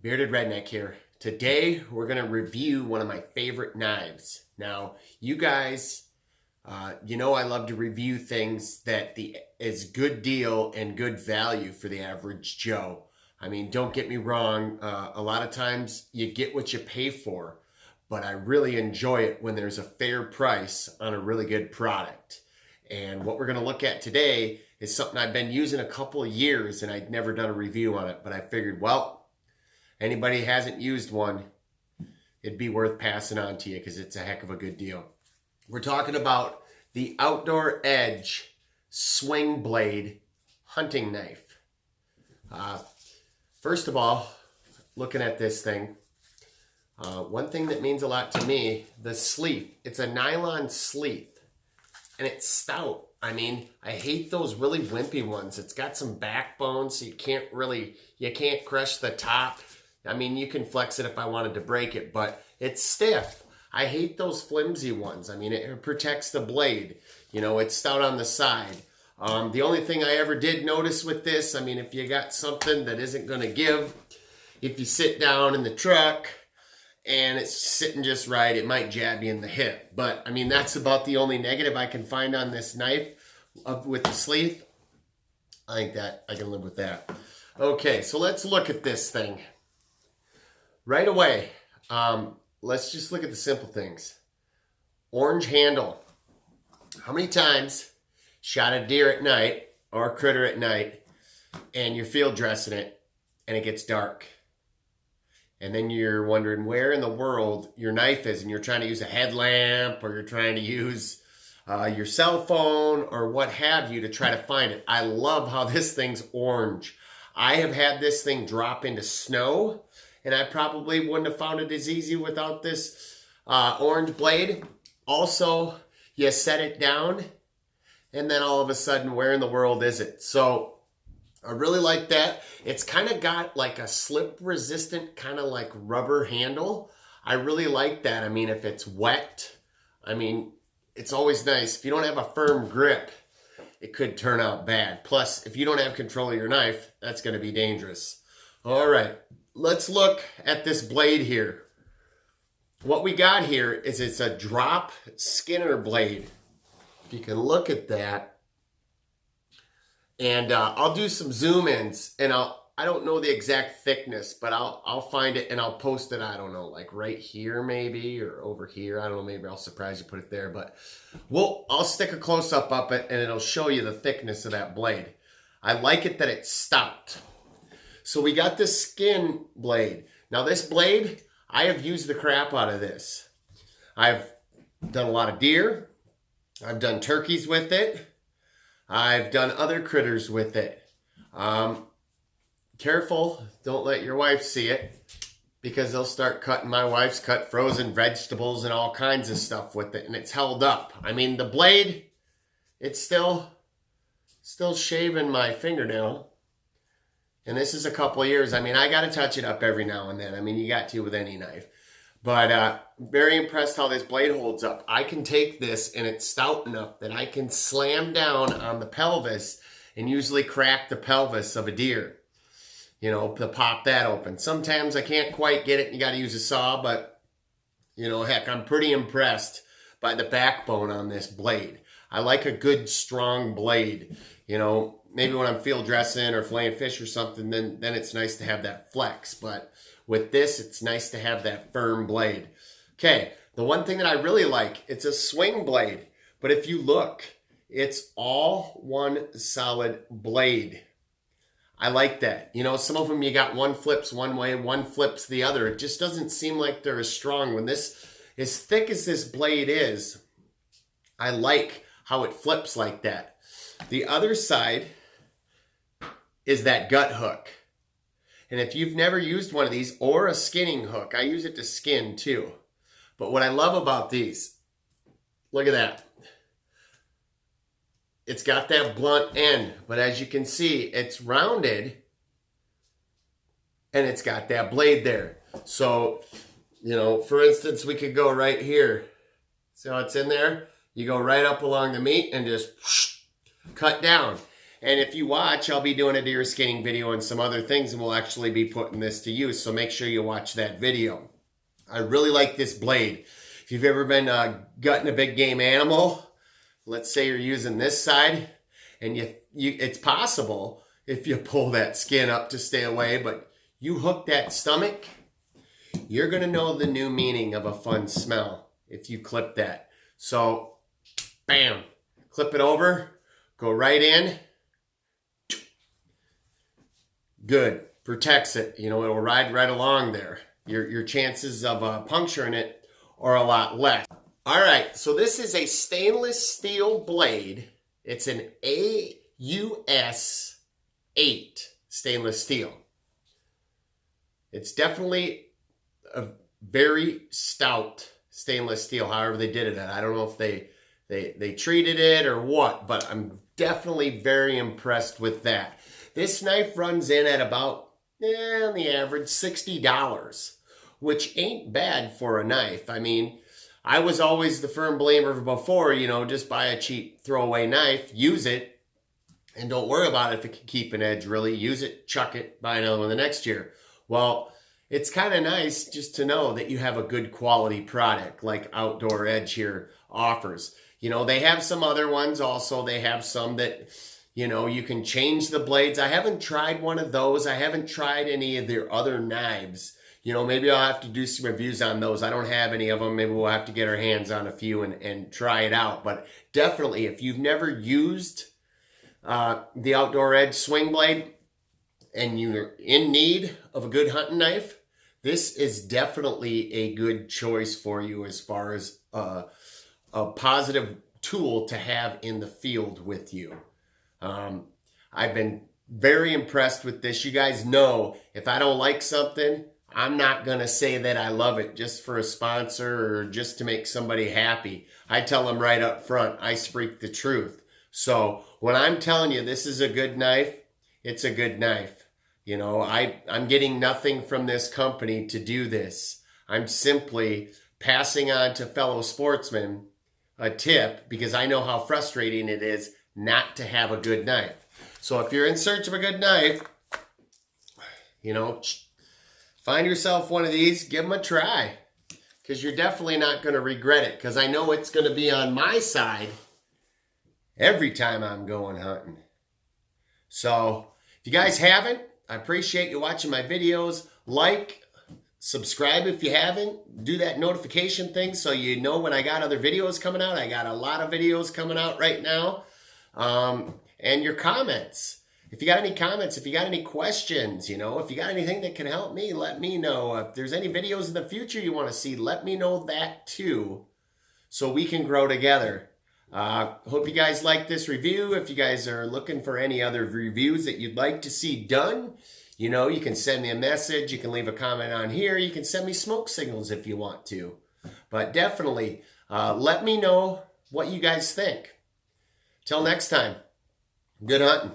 Bearded Redneck here. Today we're going to review one of my favorite knives. Now, you guys, you know I love to review things that is good deal and good value for the average Joe. I mean, don't get me wrong, a lot of times you get what you pay for, but I really enjoy it when there's a fair price on a really good product. And what we're going to look at today is something I've been using a couple of years and I'd never done a review on it, but I figured, well, anybody hasn't used one, it'd be worth passing on to you because it's a heck of a good deal. We're talking about the Outdoor Edge Swing Blade hunting knife. First of all, looking at this thing, one thing that means a lot to me, the sleeve. It's a nylon sleeve and it's stout. I mean, I hate those really wimpy ones. It's got some backbone, so you can't crush the top. I mean, you can flex it if I wanted to break it, but it's stiff. I hate those flimsy ones. I mean, it protects the blade. You know, it's stout on the side. The only thing I ever did notice with this, I mean, if you got something that isn't going to give, if you sit down in the truck and it's sitting just right, it might jab you in the hip. But, I mean, that's about the only negative I can find on this knife with the sleeve. I think that I can live with that. Okay, so let's look at this thing. Right away, let's just look at the simple things. Orange handle. How many times shot a deer at night or a critter at night and you're field dressing it and it gets dark? And then you're wondering where in the world your knife is and you're trying to use a headlamp or you're trying to use your cell phone or what have you to try to find it. I love how this thing's orange. I have had this thing drop into snow and I probably wouldn't have found it as easy without this orange blade. Also, you set it down, and then all of a sudden, where in the world is it? So, I really like that. It's kind of got like a slip-resistant, kind of like rubber handle. I really like that. I mean, if it's wet, I mean, it's always nice. If you don't have a firm grip, it could turn out bad. Plus, if you don't have control of your knife, that's going to be dangerous. All right. Let's look at this blade here. What we got here is it's a drop Skinner blade. If you can look at that. And I'll do some zoom ins and I don't know the exact thickness, but I'll find it and I'll post it, I don't know, like right here maybe or over here. I don't know, maybe I'll surprise you, put it there, but I'll stick a close up it and it'll show you the thickness of that blade. I like it that it's stout. So we got this skin blade. Now this blade, I have used the crap out of this. I've done a lot of deer. I've done turkeys with it. I've done other critters with it. Careful, don't let your wife see it because they'll start cutting. My wife's cut frozen vegetables and all kinds of stuff with it and it's held up. I mean, the blade, it's still shaving my fingernail. And this is a couple of years. I mean, I got to touch it up every now and then. I mean, you got to with any knife. But very impressed how this blade holds up. I can take this and it's stout enough that I can slam down on the pelvis and usually crack the pelvis of a deer. You know, to pop that open. Sometimes I can't quite get it. You got to use a saw, but, you know, heck, I'm pretty impressed by the backbone on this blade. I like a good, strong blade, you know. Maybe when I'm field dressing or filleting fish or something, then it's nice to have that flex. But with this, it's nice to have that firm blade. Okay, the one thing that I really like, it's a swing blade. But if you look, it's all one solid blade. I like that. You know, some of them you got one flips one way, one flips the other. It just doesn't seem like they're as strong. When this, as thick as this blade is, I like how it flips like that. The other side is that gut hook. And if you've never used one of these or a skinning hook, I use it to skin too. But what I love about these, look at that. It's got that blunt end, but as you can see, it's rounded and it's got that blade there. So, you know, for instance, we could go right here. See how it's in there? You go right up along the meat and just cut down. And if you watch, I'll be doing a deer skinning video and some other things, and we'll actually be putting this to use. So make sure you watch that video. I really like this blade. If you've ever been gutting a big game animal, let's say you're using this side, and it's possible if you pull that skin up to stay away, but you hook that stomach, you're going to know the new meaning of a fun smell if you clip that. So, bam, clip it over, go right in. Good. Protects it. You know, it'll ride right along there. Your chances of puncturing it are a lot less. All right, so this is a stainless steel blade. It's an AUS 8 stainless steel. It's definitely a very stout stainless steel, however they did it. I don't know if they treated it or what, but I'm definitely very impressed with that. This knife runs in at about, on the average, $60, which ain't bad for a knife. I mean, I was always the firm believer before, you know, just buy a cheap throwaway knife, use it, and don't worry about it if it can keep an edge, really. Use it, chuck it, buy another one the next year. Well, it's kind of nice just to know that you have a good quality product like Outdoor Edge here offers. You know, they have some other ones also. They have some that, you know, you can change the blades. I haven't tried one of those. I haven't tried any of their other knives. You know, maybe I'll have to do some reviews on those. I don't have any of them. Maybe we'll have to get our hands on a few and try it out. But definitely, if you've never used the Outdoor Edge swing blade and you're in need of a good hunting knife, this is definitely a good choice for you as far as a positive tool to have in the field with you. I've been very impressed with this. You guys know if I don't like something, I'm not going to say that I love it just for a sponsor or just to make somebody happy. I tell them right up front, I speak the truth. So when I'm telling you this is a good knife, it's a good knife. You know, I'm getting nothing from this company to do this. I'm simply passing on to fellow sportsmen a tip because I know how frustrating it is not to have a good knife. So if you're in search of a good knife, you know, find yourself one of these, give them a try, because you're definitely not going to regret it, because I know it's going to be on my side every time I'm going hunting. So if you guys haven't, I appreciate you watching my videos. Like, subscribe if you haven't. Do that notification thing so you know when I got other videos coming out. I got a lot of videos coming out right now. And your comments. If you got any comments, if you got any questions, you know, if you got anything that can help me, let me know. If there's any videos in the future you want to see, let me know that too, so we can grow together. Hope you guys like this review. If you guys are looking for any other reviews that you'd like to see done, you know, you can send me a message. You can leave a comment on here. You can send me smoke signals if you want to. But definitely, let me know what you guys think. Till next time, good hunting.